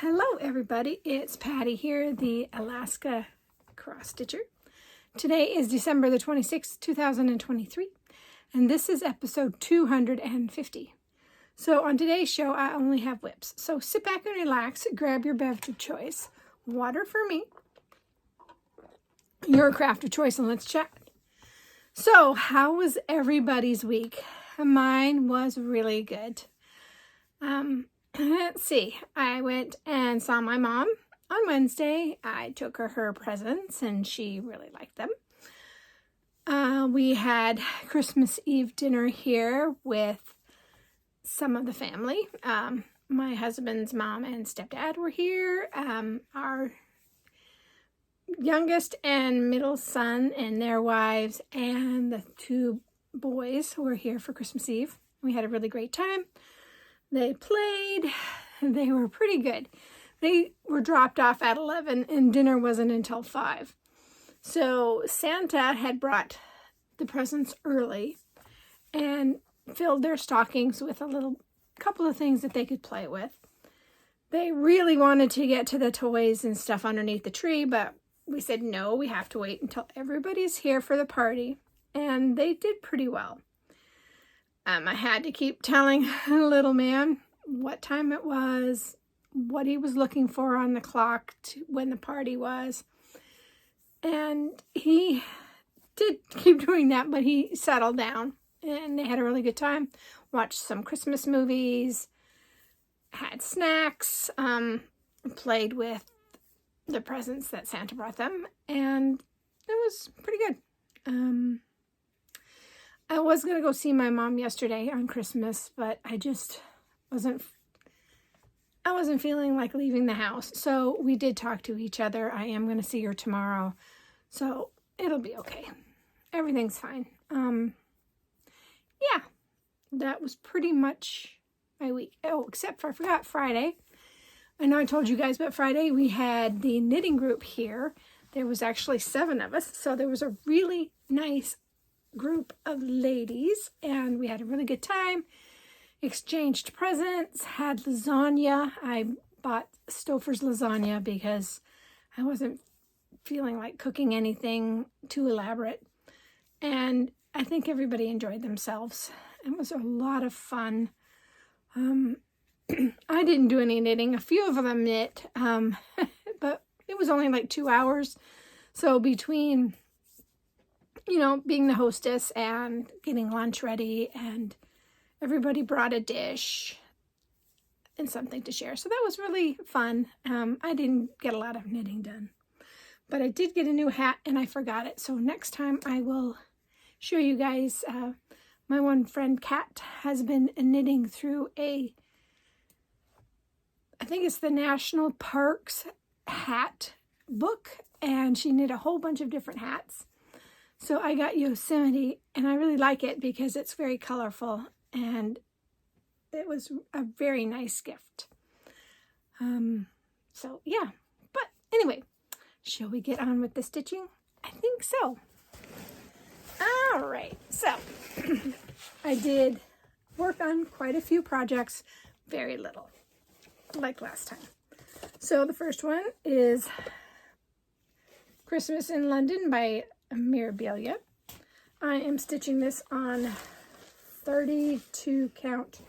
Hello everybody, it's Patty here, the Alaska Cross Stitcher. Today is December the 26th, 2023, and this is episode 250. So on today's show, I only have whips. So sit back and relax, grab your beverage of choice, water for me, your craft of choice, and let's chat. So how was everybody's week? Mine was really good. Let's see. I went and saw my mom on Wednesday. I took her presents and she really liked them. We had Christmas Eve dinner here with some of the family. My husband's mom and stepdad were here. Our youngest and middle son and their wives and the two boys were here for Christmas Eve. We had a really great time. They played. They were pretty good. They were dropped off at 11 and dinner wasn't until 5. So Santa had brought the presents early and filled their stockings with a couple of things that they could play with. They really wanted to get to the toys and stuff underneath the tree, but we said, no, we have to wait until everybody's here for the party. And they did pretty well. I had to keep telling little man what time it was, what he was looking for on the clock when the party was. And he did keep doing that, but he settled down and they had a really good time. Watched some Christmas movies, had snacks, played with the presents that Santa brought them, and it was pretty good. I was going to go see my mom yesterday on Christmas, but I just wasn't feeling like leaving the house. So we did talk to each other. I am going to see her tomorrow. So it'll be okay. Everything's fine. Yeah, that was pretty much my week. Oh, except for I forgot Friday. I know I told you guys, but Friday we had the knitting group here. There was actually 7 of us. So there was a really nice group of ladies and we had a really good time, exchanged presents, had lasagna. I bought Stouffer's lasagna because I wasn't feeling like cooking anything too elaborate, and I think everybody enjoyed themselves. It was a lot of fun. I didn't do any knitting. A few of them knit, but it was only like 2 hours, so between being the hostess and getting lunch ready, and everybody brought a dish and something to share. So that was really fun. I didn't get a lot of knitting done, but I did get a new hat and I forgot it. So next time I will show you guys. My one friend, Kat, has been knitting through I think it's the National Parks hat book, and she knit a whole bunch of different hats. So I got Yosemite, and I really like it because it's very colorful, and it was a very nice gift. So yeah, but anyway, shall we get on with the stitching? I think so. All right, so I did work on quite a few projects, very little, like last time. So the first one is Christmas in London by Mirabilia. I am stitching this on 32 count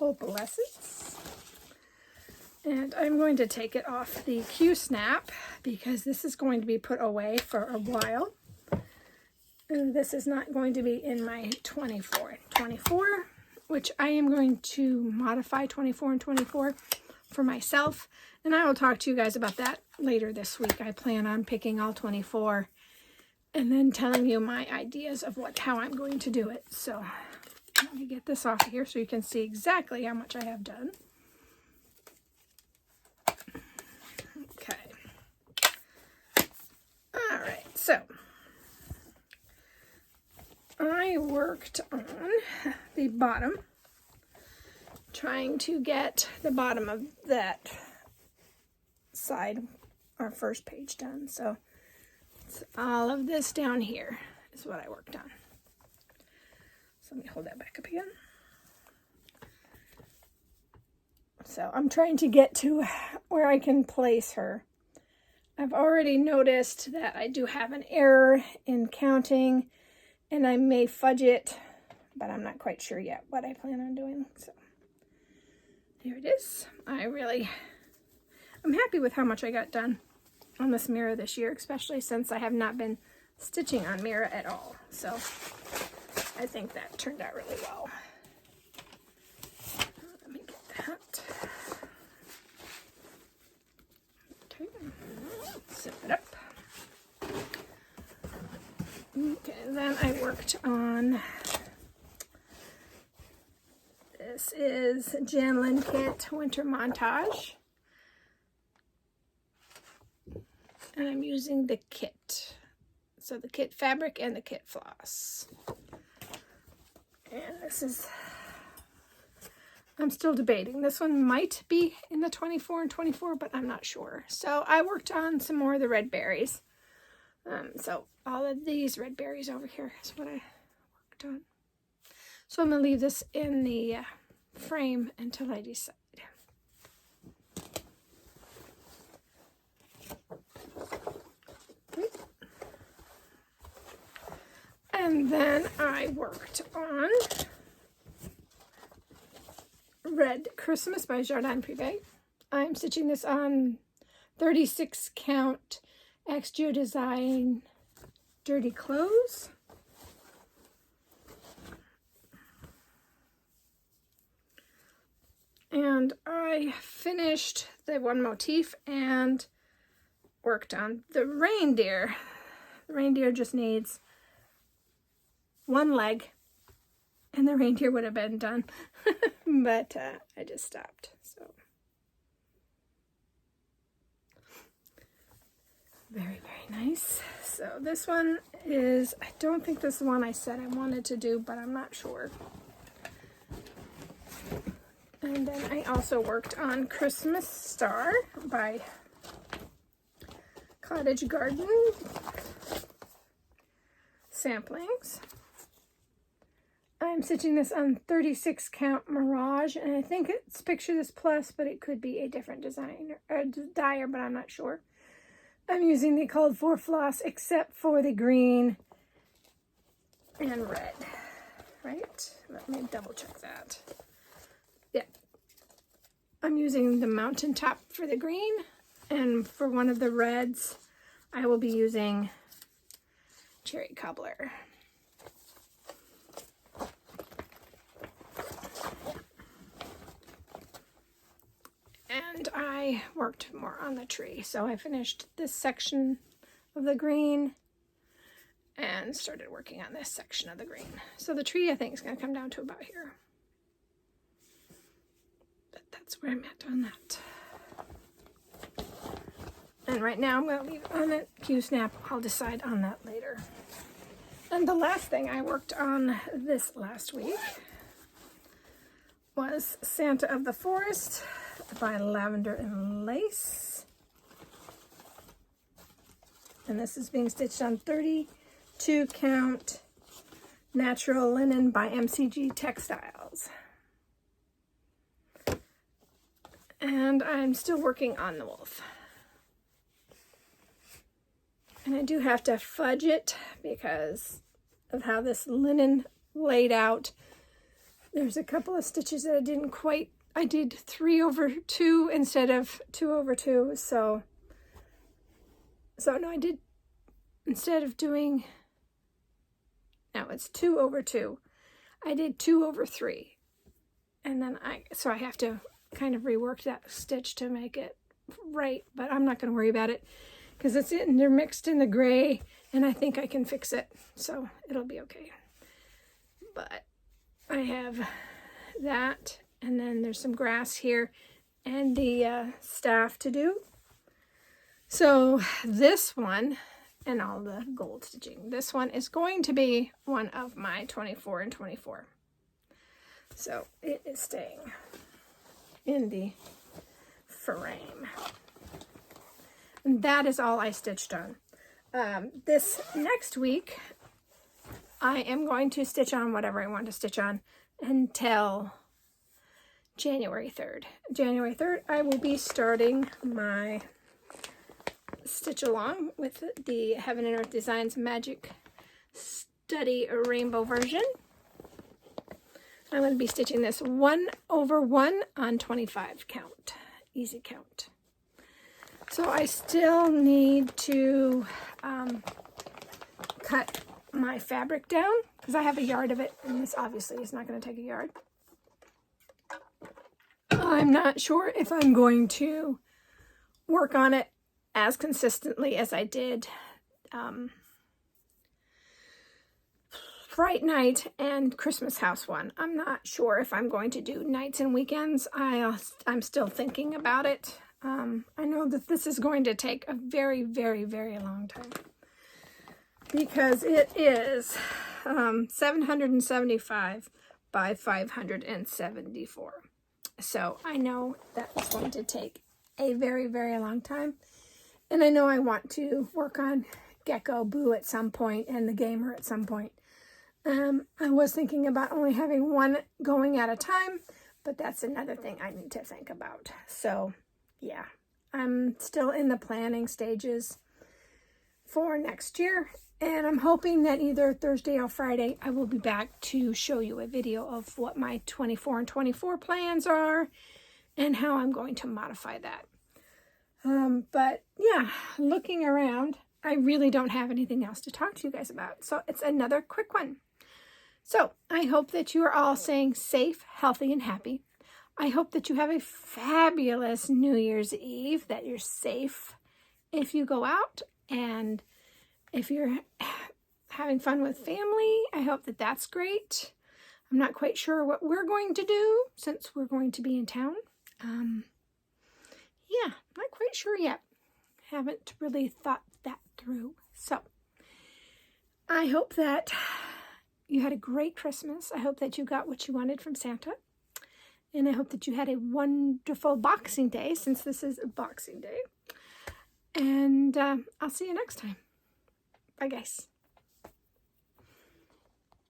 opalescence, and I'm going to take it off the Q-snap because this is going to be put away for a while, and this is not going to be in my 24, which I am going to modify 24 and 24 for myself, and I will talk to you guys about that later this week. I plan on picking all 24 and then telling you my ideas of how I'm going to do it. So let me get this off here so you can see exactly how much I have done. Okay. All right, so I worked on the bottom, trying to get the bottom of that side, our first page, done. So all of this down here is what I worked on. So let me hold that back up again. So I'm trying to get to where I can place her. I've already noticed that I do have an error in counting, and I may fudge it, but I'm not quite sure yet what I plan on doing. So here it is. I'm happy with how much I got done on this mirror this year, especially since I have not been stitching on mirror at all. So I think that turned out really well. Let me get that. Okay, zip it up. Okay, then I worked on, this is Janlin Kit Winter Montage. And I'm using the kit. So the kit fabric and the kit floss. And this is, I'm still debating. This one might be in the 24 and 24, but I'm not sure. So I worked on some more of the red berries. So all of these red berries over here is what I worked on. So I'm going to leave this in the frame until I decide. And then I worked on Red Christmas by Jardin Privé. I'm stitching this on 36 count XGO Design Dirty Clothes. And I finished the one motif and worked on the reindeer. The reindeer just needs one leg and the reindeer would have been done. But I just stopped. So very, very nice. So this one is, I don't think this is the one I said I wanted to do, but I'm not sure. And then I also worked on Christmas Star by Cottage Garden samplings. I'm stitching this on 36 count Mirage, and I think it's Picture This Plus, but it could be a different design or dyer, but I'm not sure. I'm using the called for floss except for the green and red, right? Let me double check that. Yeah. I'm using the Mountaintop for the green, and for one of the reds, I will be using Cherry Cobbler. And I worked more on the tree. So I finished this section of the green and started working on this section of the green. So the tree, I think, is going to come down to about here. But that's where I'm at on that. And right now I'm going to leave it on it. Q-snap, I'll decide on that later. And the last thing I worked on this last week was Santa of the Forest by Lavender and Lace. And this is being stitched on 32 count natural linen by MCG Textiles. And I'm still working on the wolf. And I do have to fudge it because of how this linen laid out. There's a couple of stitches that I didn't quite, I did 3/2 instead of 2/2. So no, I did, instead of doing, no, it's 2/2. I did 2/3. And then so I have to kind of rework that stitch to make it right, but I'm not going to worry about it because it's intermixed in the gray and I think I can fix it. So it'll be okay. But I have that, and then there's some grass here and the staff to do. So this one, and all the gold stitching, this one is going to be one of my 24 and 24. So it is staying in the frame. And that is all I stitched on. This next week, I am going to stitch on whatever I want to stitch on until January 3rd. January 3rd, I will be starting my Stitch Along with the Heaven and Earth Designs Magic Study Rainbow version. I'm going to be stitching this 1/1 on 25 count, easy count. So I still need to cut my fabric down because I have a yard of it, and this obviously is not going to take a yard. I'm not sure if I'm going to work on it as consistently as I did Fright Night and Christmas House one. I'm not sure if I'm going to do nights and weekends. I'm still thinking about it. I know that this is going to take a very, very, very long time because it is 775 by 574. So I know that's going to take a very, very long time. And I know I want to work on Gecko, Boo at some point, and the Gamer at some point. I was thinking about only having one going at a time, but that's another thing I need to think about. So, yeah, I'm still in the planning stages for next year, and I'm hoping that either Thursday or Friday I will be back to show you a video of what my 24 and 24 plans are and how I'm going to modify that. But yeah, looking around, I really don't have anything else to talk to you guys about. So it's another quick one. So I hope that you are all staying safe, healthy, and happy. I hope that you have a fabulous New Year's Eve, that you're safe if you go out, and if you're having fun with family, I hope that that's great. I'm not quite sure what we're going to do since we're going to be in town. Yeah, not quite sure yet. Haven't really thought that through. So, I hope that you had a great Christmas. I hope that you got what you wanted from Santa. And I hope that you had a wonderful Boxing Day, since this is a Boxing Day. And I'll see you next time. Bye, guys.